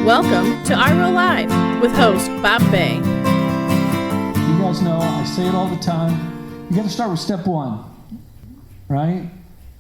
Welcome to IRO Live with host Bob Bay. You guys know, I say it all the time, you got to start with step 1, right?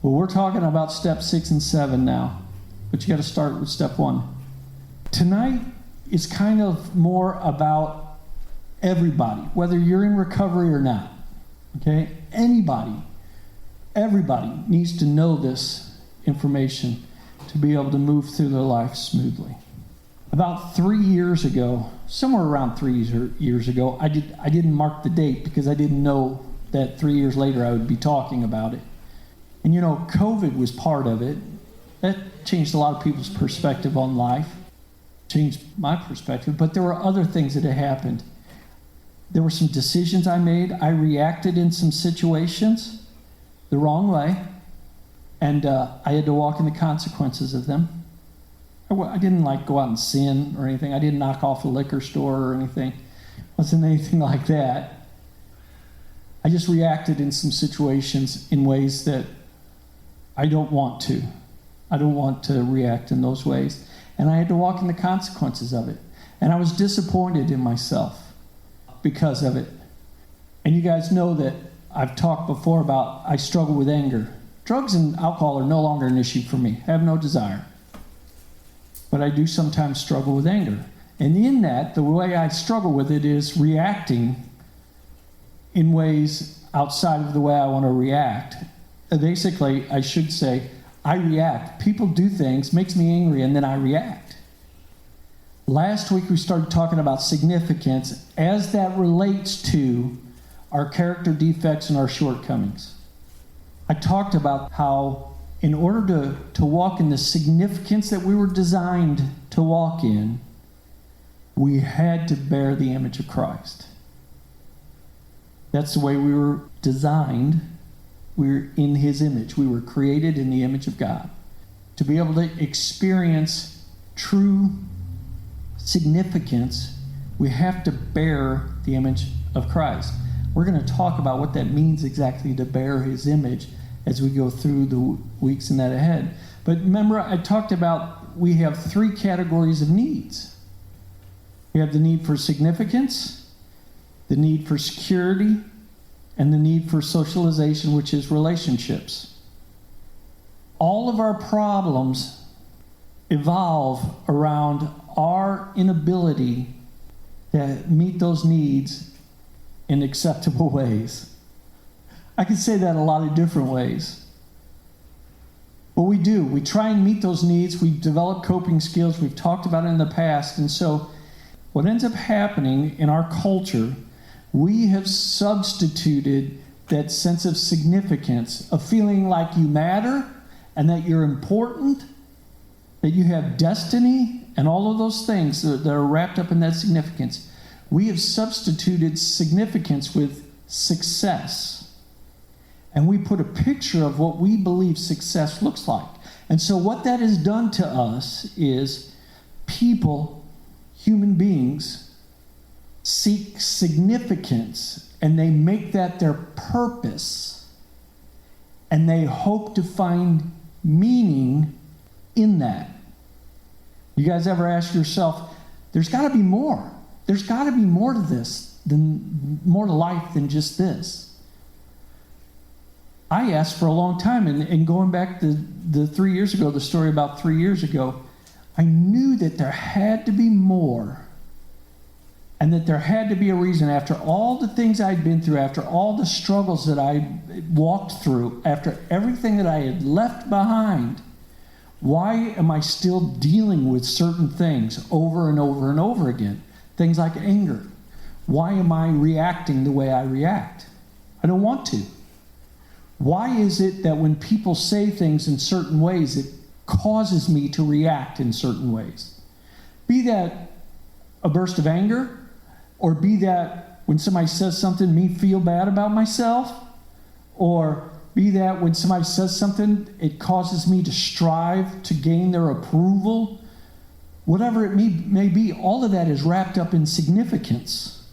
Well, we're talking about step 6 and 7 now, but you got to start with step 1. Tonight is kind of more about everybody, whether you're in recovery or not, okay? Everybody needs to know this information to be able to move through their life smoothly. About 3 years ago, somewhere around 3 years ago, I didn't mark the date because I didn't know that 3 years later I would be talking about it. And you know, COVID was part of it. That changed a lot of people's perspective on life, changed my perspective, but there were other things that had happened. There were some decisions I made. I reacted in some situations the wrong way, and I had to walk in the consequences of them. I didn't go out and sin or anything. I didn't knock off a liquor store or anything. It wasn't anything like that. I just reacted in some situations in ways that I don't want to. I don't want to react in those ways. And I had to walk in the consequences of it. And I was disappointed in myself because of it. And you guys know that I've talked before about I struggle with anger. Drugs and alcohol are no longer an issue for me. I have no desire. But I do sometimes struggle with anger. And in that, the way I struggle with it is reacting in ways outside of the way I want to react. Basically, I should say, I react. People do things, makes me angry, and then I react. Last week, we started talking about significance as that relates to our character defects and our shortcomings. I talked about how in order to walk in the significance that we were designed to walk in, we had to bear the image of Christ. That's the way we were designed. We're in His image. We were created in the image of God. To be able to experience true significance, we have to bear the image of Christ. We're going to talk about what that means exactly to bear His image as we go through the weeks in that ahead. But remember, I talked about we have 3 categories of needs. We have the need for significance, the need for security, and the need for socialization, which is relationships. All of our problems evolve around our inability to meet those needs in acceptable ways. I could say that a lot of different ways. But we do. We try and meet those needs. We've developed coping skills. We've talked about it in the past. And so what ends up happening in our culture, we have substituted that sense of significance, of feeling like you matter and that you're important, that you have destiny, and all of those things that are wrapped up in that significance. We have substituted significance with success. And we put a picture of what we believe success looks like. And so what that has done to us is people, human beings, seek significance, and they make that their purpose, and they hope to find meaning in that. You guys ever ask yourself, there's got to be more. There's got to be more to this, more to life than just this. I asked for a long time, and going back to the 3 years ago, the story about 3 years ago, I knew that there had to be more, and that there had to be a reason. After all the things I'd been through, after all the struggles that I walked through, after everything that I had left behind, why am I still dealing with certain things over and over and over again? Things like anger. Why am I reacting the way I react? I don't want to. Why is it that when people say things in certain ways, it causes me to react in certain ways? Be that a burst of anger, or be that when somebody says something, me feel bad about myself, or be that when somebody says something, it causes me to strive to gain their approval. Whatever it may be, all of that is wrapped up in significance,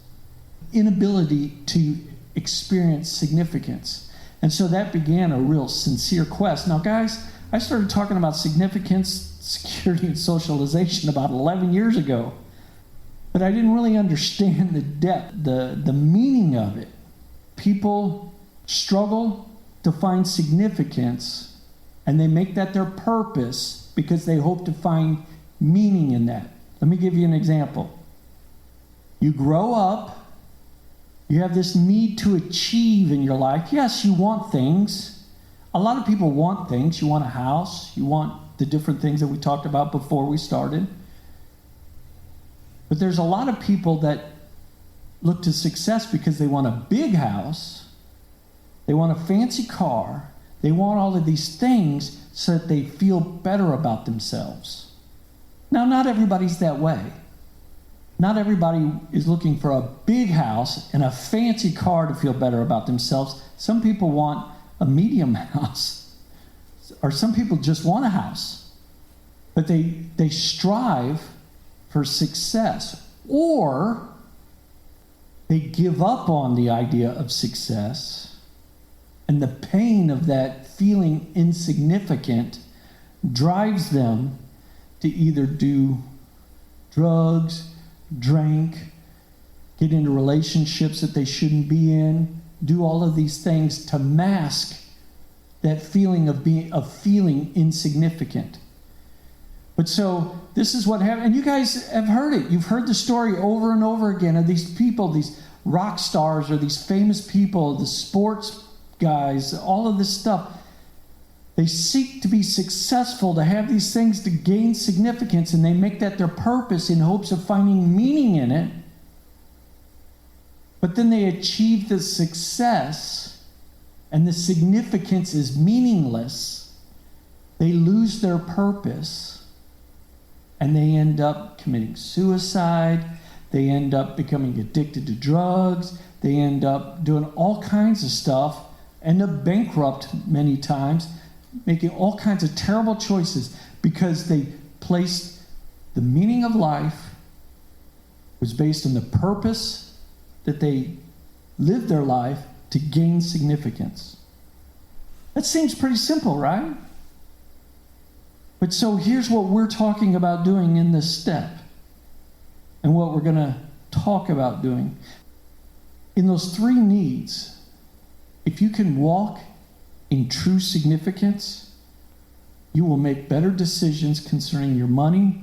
inability to experience significance. And so that began a real sincere quest. Now, guys, I started talking about significance, security, and socialization about 11 years ago. But I didn't really understand the depth, the meaning of it. People struggle to find significance, and they make that their purpose because they hope to find meaning in that. Let me give you an example. You grow up, you have this need to achieve in your life. Yes, you want things. A lot of people want things. You want a house. You want the different things that we talked about before we started. But there's a lot of people that look to success because they want a big house, they want a fancy car, they want all of these things so that they feel better about themselves. Now, not everybody's that way. Not everybody is looking for a big house and a fancy car to feel better about themselves. Some people want a medium house, or some people just want a house. But they strive for success, or they give up on the idea of success, and the pain of that feeling insignificant drives them to either do drugs, drink, get into relationships that they shouldn't be in, do all of these things to mask that feeling of feeling insignificant. But so this is what happened. And you guys have heard it. You've heard the story over and over again of these people, these rock stars or these famous people, the sports guys, all of this stuff. They seek to be successful, to have these things to gain significance, and they make that their purpose in hopes of finding meaning in it. But then they achieve the success, and the significance is meaningless. They lose their purpose, and they end up committing suicide. They end up becoming addicted to drugs. They end up doing all kinds of stuff, end up bankrupt many times, making all kinds of terrible choices because they placed the meaning of life was based on the purpose that they lived their life to gain significance. That seems pretty simple, right? But so here's what we're talking about doing in this step, and what we're going to talk about doing. In those three needs, if you can walk in true significance, you will make better decisions concerning your money,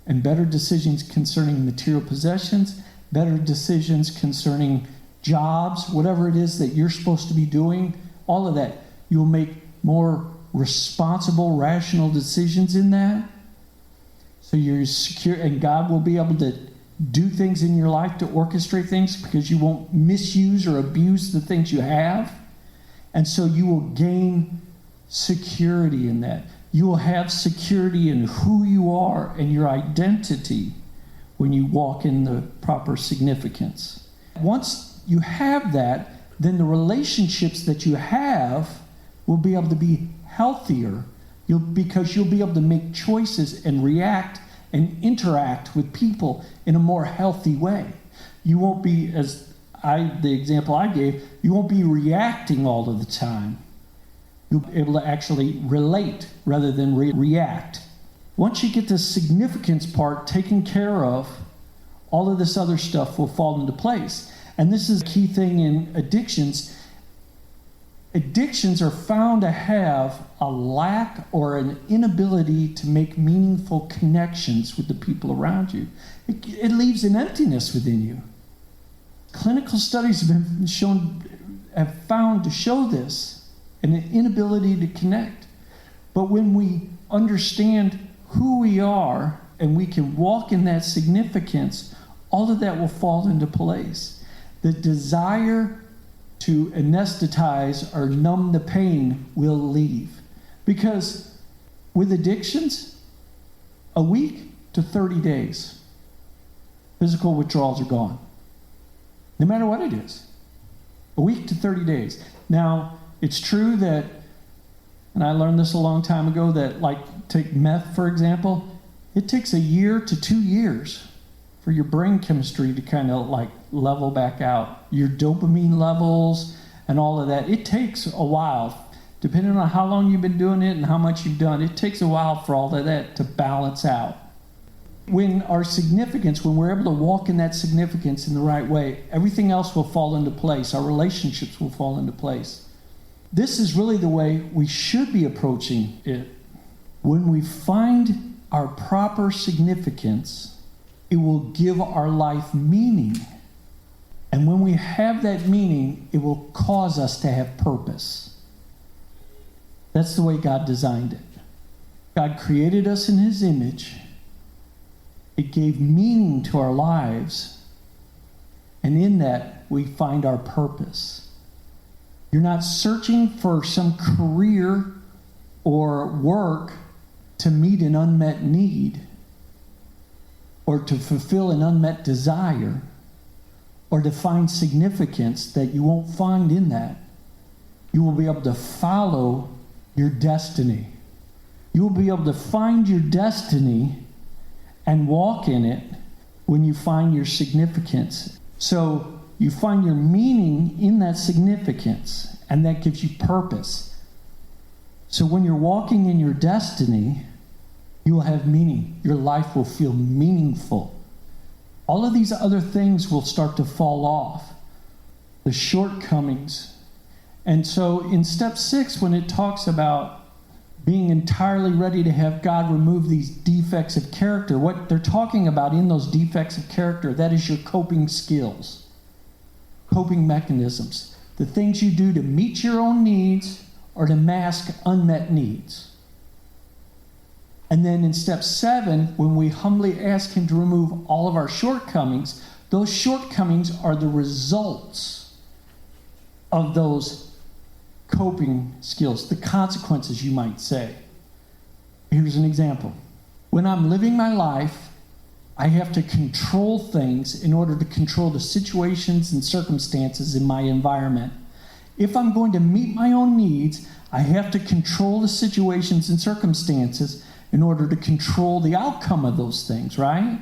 and better decisions concerning material possessions, better decisions concerning jobs, whatever it is that you're supposed to be doing, all of that. You'll make more responsible, rational decisions in that. So you're secure, and God will be able to do things in your life to orchestrate things because you won't misuse or abuse the things you have. And so you will gain security in that. You will have security in who you are and your identity when you walk in the proper significance. Once you have that, then the relationships that you have will be able to be healthier because you'll be able to make choices and react and interact with people in a more healthy way. You won't be, the example I gave, you won't be reacting all of the time. You'll be able to actually relate rather than react. Once you get the significance part taken care of, all of this other stuff will fall into place. And this is a key thing in addictions. Addictions are found to have a lack or an inability to make meaningful connections with the people around you. It leaves an emptiness within you. Clinical studies have found to show this, an inability to connect. But when we understand who we are and we can walk in that significance, all of that will fall into place. The desire to anesthetize or numb the pain will leave. Because with addictions, a week to 30 days, physical withdrawals are gone. No matter what it is. A week to 30 days. Now, it's true that, and I learned this a long time ago, that take meth, for example, it takes a year to 2 years for your brain chemistry to kind of level back out. Your dopamine levels and all of that, it takes a while. depending on how long you've been doing it and how much you've done, it takes a while for all of that to balance out. When we're able to walk in that significance in the right way, everything else will fall into place. Our relationships will fall into place. This is really the way we should be approaching it. When we find our proper significance, it will give our life meaning. And when we have that meaning, it will cause us to have purpose. That's the way God designed it. God created us in His image. It gave meaning to our lives. And in that, we find our purpose. You're not searching for some career or work to meet an unmet need or to fulfill an unmet desire or to find significance that you won't find in that. You will be able to follow your destiny. You will be able to find your destiny and walk in it when you find your significance. So you find your meaning in that significance, and that gives you purpose. So when you're walking in your destiny, you will have meaning. Your life will feel meaningful. All of these other things will start to fall off. The shortcomings. And so in step 6, when it talks about being entirely ready to have God remove these defects of character, what they're talking about in those defects of character, that is your coping skills, coping mechanisms, the things you do to meet your own needs or to mask unmet needs. And then in step 7, when we humbly ask Him to remove all of our shortcomings, those shortcomings are the results of those coping skills, the consequences, you might say. Here's an example. When I'm living my life, I have to control things in order to control the situations and circumstances in my environment. If I'm going to meet my own needs, I have to control the situations and circumstances in order to control the outcome of those things, right?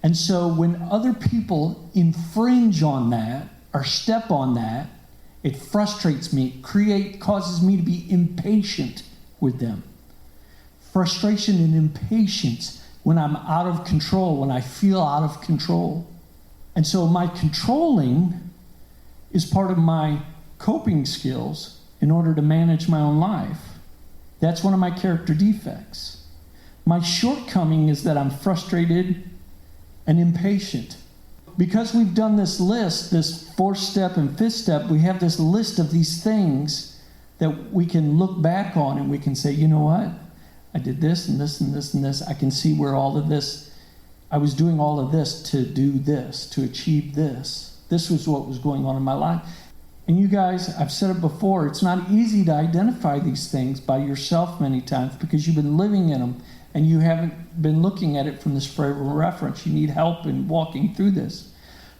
And so when other people infringe on that or step on that, it frustrates me, causes me to be impatient with them. Frustration and impatience when I'm out of control, when I feel out of control. And so my controlling is part of my coping skills in order to manage my own life. That's one of my character defects. My shortcoming is that I'm frustrated and impatient. Because we've done this list, this 4th step and 5th step, we have this list of these things that we can look back on and we can say, you know what? I did this and this and this and this. I can see where all of this, I was doing all of this to do this, to achieve this. This was what was going on in my life. And you guys, I've said it before, it's not easy to identify these things by yourself many times because you've been living in them and you haven't been looking at it from this frame of reference. You need help in walking through this.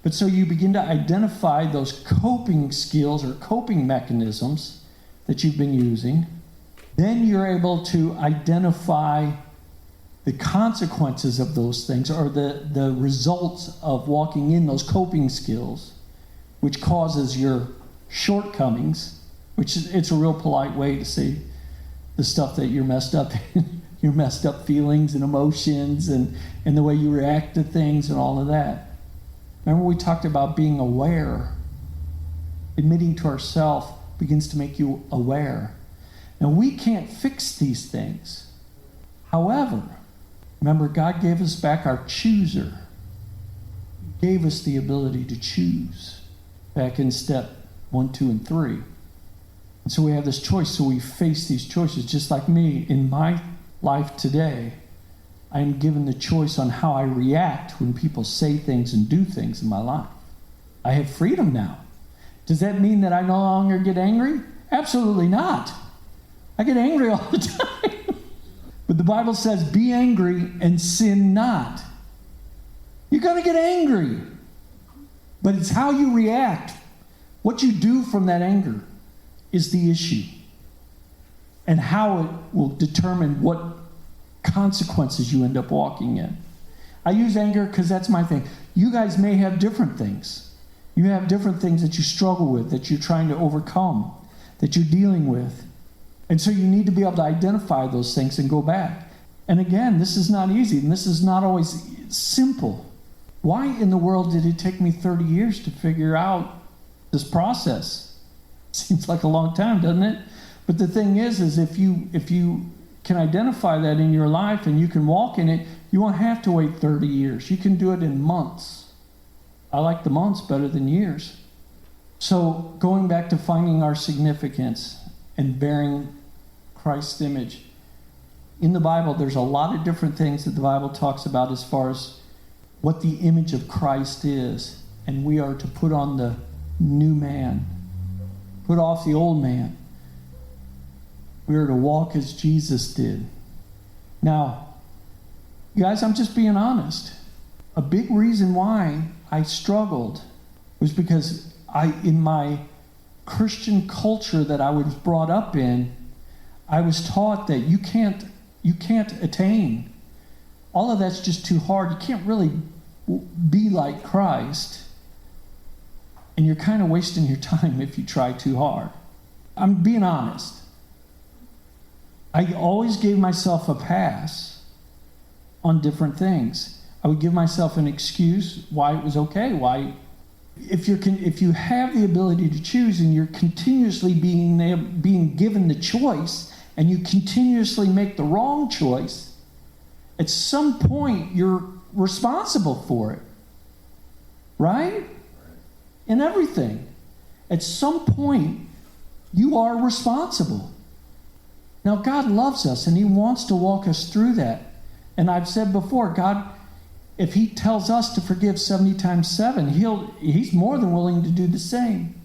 But so you begin to identify those coping skills or coping mechanisms that you've been using. Then you're able to identify the consequences of those things or the results of walking in those coping skills, which causes your shortcomings, which is, it's a real polite way to say the stuff that you're messed up in, your messed up feelings and emotions and the way you react to things and all of that. Remember we talked about being aware. Admitting to ourselves begins to make you aware. Now we can't fix these things. However, remember God gave us back our chooser. He gave us the ability to choose back in step 1, 2, and 3. And so we have this choice, so we face these choices. Just like me, in my life today, I am given the choice on how I react when people say things and do things in my life. I have freedom now. Does that mean that I no longer get angry? Absolutely not. I get angry all the time. But the Bible says, be angry and sin not. You're going to get angry. But it's how you react. What you do from that anger is the issue. And how it will determine what consequences you end up walking in. I use anger because that's my thing. You guys may have different things. You have different things that you struggle with, that you're trying to overcome. that you're dealing with. And so you need to be able to identify those things and go back. And again, this is not easy, and this is not always simple. Why in the world did it take me 30 years to figure out this process? Seems like a long time, doesn't it? But the thing is if you can identify that in your life and you can walk in it, you won't have to wait 30 years. You can do it in months. I like the months better than years. So going back to finding our significance and bearing Christ's image. In the Bible, there's a lot of different things that the Bible talks about as far as what the image of Christ is. And we are to put on the new man. Put off the old man. We are to walk as Jesus did. Now, guys, I'm just being honest. A big reason why I struggled was because in my Christian culture that I was brought up in, I was taught that you can't attain. All of that's just too hard. You can't really be like Christ. And you're kind of wasting your time if you try too hard. I'm being honest. I always gave myself a pass on different things. I would give myself an excuse why it was okay. Why, if you have the ability to choose and you're continuously being given the choice and you continuously make the wrong choice, at some point you're responsible for it. Right? In everything. At some point you are responsible. Now, God loves us, and He wants to walk us through that. And I've said before, God, if He tells us to forgive 70 times 7, He's more than willing to do the same.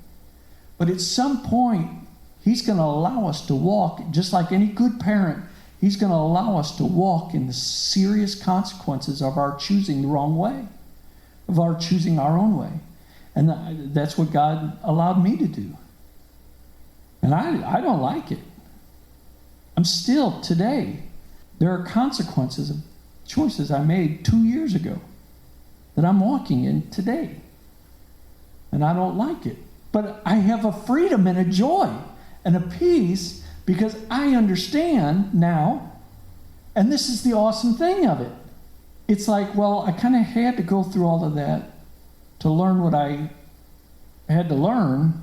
But at some point, He's going to allow us to walk, just like any good parent, He's going to allow us to walk in the serious consequences of our choosing the wrong way, of our choosing our own way. And that's what God allowed me to do. And I don't like it. I'm still, today, there are consequences of choices I made 2 years ago that I'm walking in today. And I don't like it. But I have a freedom and a joy and a peace because I understand now, and this is the awesome thing of it. It's like, well, I kind of had to go through all of that to learn what I had to learn.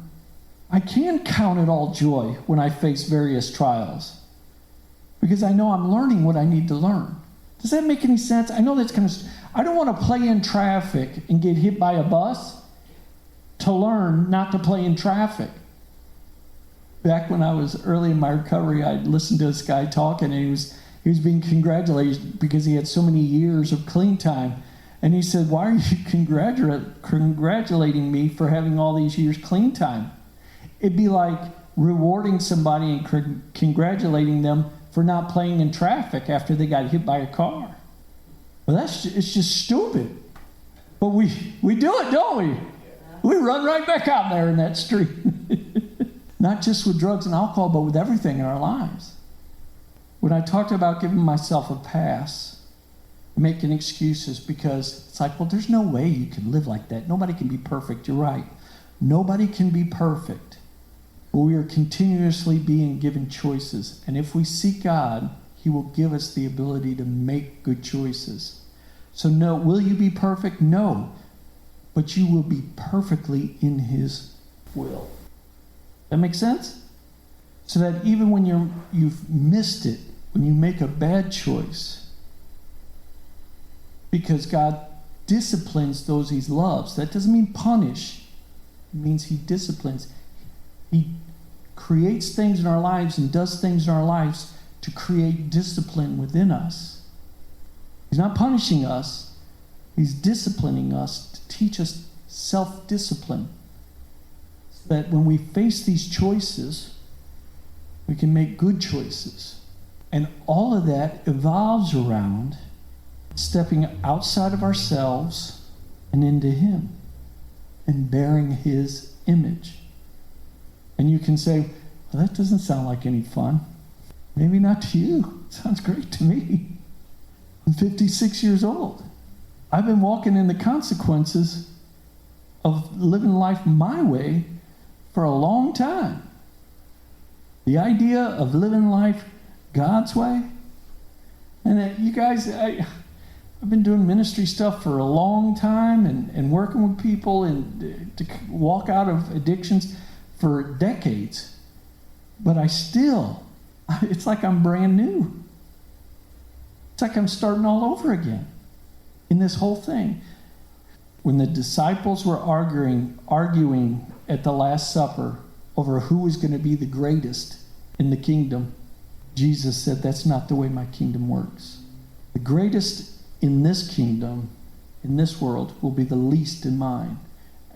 I can count it all joy when I face various trials. Because I know I'm learning what I need to learn. Does that make any sense? I know that's kind of... I don't want to play in traffic and get hit by a bus to learn not to play in traffic. Back when I was early in my recovery, I'd listened to this guy talking, and he was being congratulated because he had so many years of clean time. And he said, why are you congratulating me for having all these years clean time? It'd be like rewarding somebody and congratulating them for not playing in traffic after they got hit by a car. Well, it's just stupid. But we do it, don't we? We run right back out there in that street. Not just with drugs and alcohol, but with everything in our lives. When I talked about giving myself a pass, making excuses because it's like, well, there's no way you can live like that. Nobody can be perfect. You're right. Nobody can be perfect. But we are continuously being given choices. And if we seek God, He will give us the ability to make good choices. So no, will you be perfect? No. But you will be perfectly in His will. That makes sense? So that even when you've missed it, when you make a bad choice, because God disciplines those He loves. That doesn't mean punish. It means He disciplines. He creates things in our lives and does things in our lives to create discipline within us. He's not punishing us. He's disciplining us to teach us self-discipline. So that when we face these choices, we can make good choices. And all of that evolves around stepping outside of ourselves and into Him and bearing His image. And you can say, well, that doesn't sound like any fun. Maybe not to you. It sounds great to me. I'm 56 years old. I've been walking in the consequences of living life my way for a long time. The idea of living life God's way. And you guys, I've been doing ministry stuff for a long time and working with people and to walk out of addictions for decades. But it's like I'm brand new. It's like I'm starting all over again in this whole thing. When the disciples were arguing at the Last Supper over who was going to be the greatest in the kingdom, Jesus said, that's not the way my kingdom works. The greatest in this kingdom, in this world, will be the least in mine.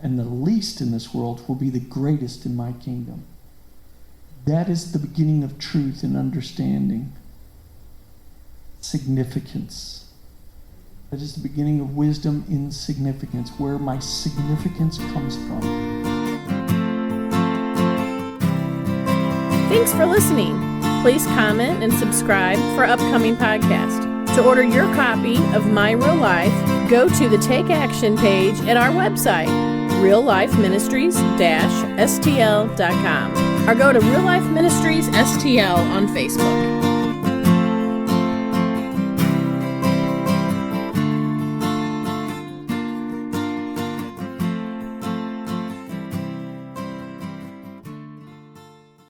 And the least in this world will be the greatest in my kingdom. That is the beginning of truth and understanding. Significance. That is the beginning of wisdom in significance, where my significance comes from. Thanks for listening. Please comment and subscribe for upcoming podcasts. To order your copy of My Real Life, go to the Take Action page at our website, reallifeministries-stl.com, or go to Real Life Ministries STL on Facebook.